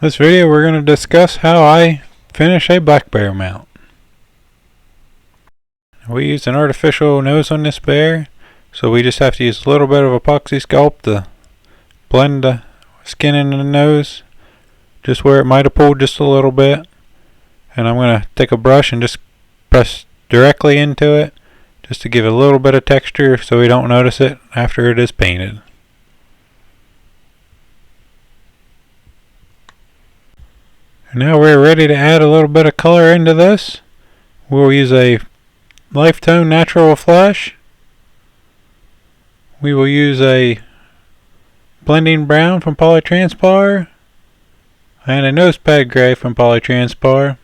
This video we're going to discuss how I finish a black bear mount. We used an artificial nose on this bear, so we just have to use a little bit of epoxy sculpt to blend the skin in the nose, just where it might have pulled just a little bit. And I'm going to take a brush and just press directly into it, just to give it a little bit of texture so we don't notice it after it is painted. And now we're ready to add a little bit of color into this. We'll use a light tone natural flesh. We will use a blending brown from Polytranspar and a nose pad gray from Polytranspar.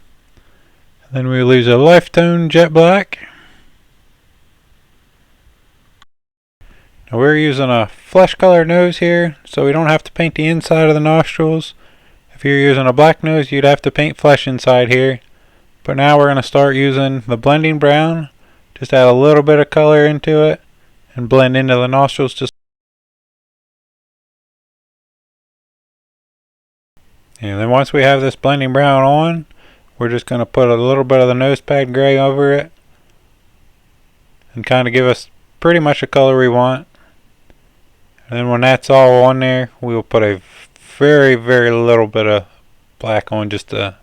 Then we will use a light tone jet black. Now we're using a flesh color nose here, so we don't have to paint the inside of the nostrils. If you're using a black nose, you'd have to paint flesh inside here. But now we're going to start using the blending brown. Just add a little bit of color into it and blend into the nostrils. And then once we have this blending brown on, we're just going to put a little bit of the nose pad gray over it and kind of give us pretty much the color we want. And then when that's all on there, we will put a very little bit of black on, just to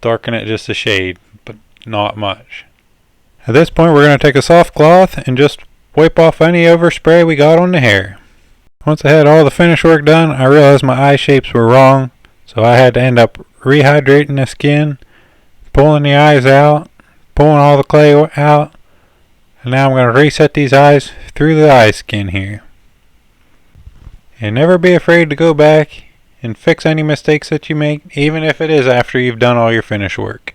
darken it just a shade, but not much. At this point we're going to take a soft cloth and just wipe off any overspray we got on the hair. Once I had all the finish work done, I realized my eye shapes were wrong, so I had to end up rehydrating the skin, pulling the eyes out, pulling all the clay out, and now I'm going to reset these eyes through the eye skin here. And never be afraid to go back and fix any mistakes that you make, even if it is after you've done all your finish work.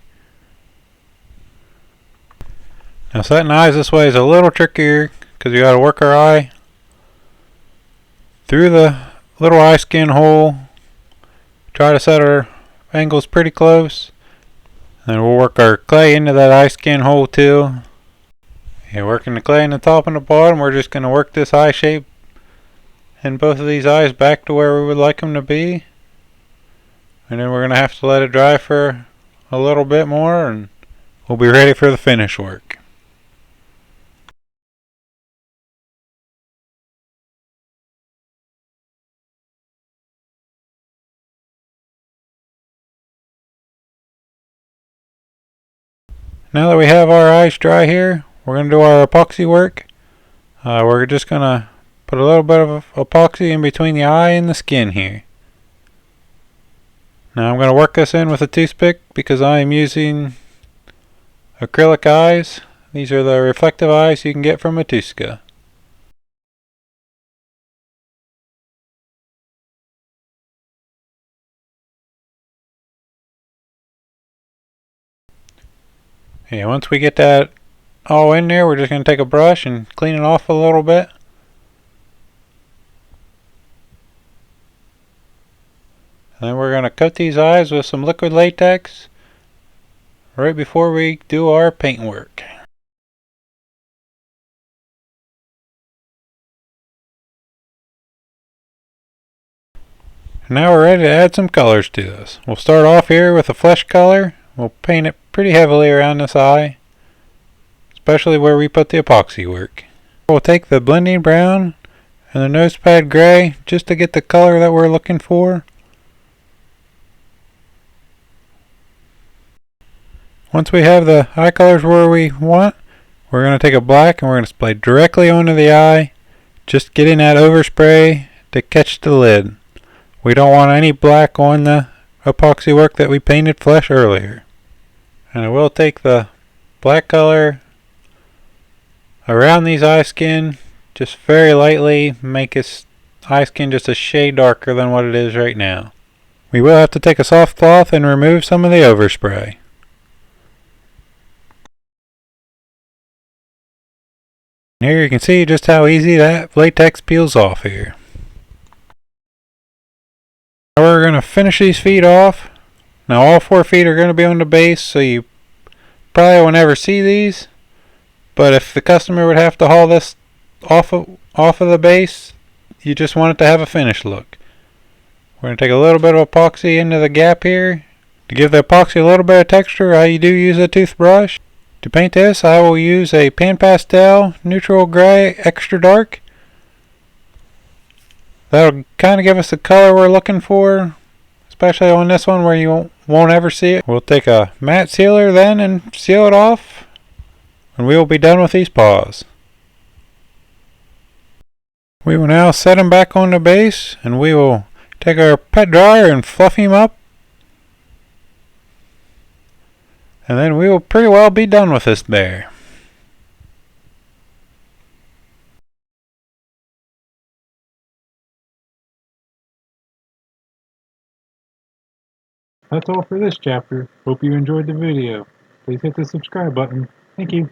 Now setting eyes this way is a little trickier because you got to work our eye through the little eye skin hole. Try to set our angles pretty close. And we'll work our clay into that eye skin hole too. And working the clay in the top and the bottom, we're just going to work this eye shape and both of these eyes back to where we would like them to be. And then we're going to have to let it dry for a little bit more and we'll be ready for the finish work. Now that we have our eyes dry here, we're going to do our epoxy work. We're just going to put a little bit of epoxy in between the eye and the skin here. Now I'm going to work this in with a toothpick because I am using acrylic eyes. These are the reflective eyes you can get from Matuska. Yeah, once we get that all in there, we're just going to take a brush and clean it off a little bit. And then we're going to coat these eyes with some liquid latex right before we do our paint work. Now we're ready to add some colors to this. We'll start off here with a flesh color. We'll paint it pretty heavily around this eye, especially where we put the epoxy work. We'll take the blending brown and the nose pad gray just to get the color that we're looking for. Once we have the eye colors where we want, we're going to take a black and we're going to spray directly onto the eye, just getting that overspray to catch the lid. We don't want any black on the epoxy work that we painted flesh earlier. And I will take the black color around these eye skin, just very lightly, make his eye skin just a shade darker than what it is right now. We will have to take a soft cloth and remove some of the overspray. Here you can see just how easy that latex peels off here. Now we're going to finish these feet off. Now all 4 feet are going to be on the base, so you probably will never see these. But if the customer would have to haul this off of the base, you just want it to have a finished look. We're going to take a little bit of epoxy into the gap here. To give the epoxy a little bit of texture, I do use a toothbrush. To paint this, I will use a Pan Pastel Neutral Gray Extra Dark. That'll kind of give us the color we're looking for, especially on this one where you won't ever see it. We'll take a matte sealer then and seal it off, and we will be done with these paws. We will now set him back on the base, and we will take our pet dryer and fluff him up. And then we will pretty well be done with this bear. That's all for this chapter. Hope you enjoyed the video. Please hit the subscribe button. Thank you.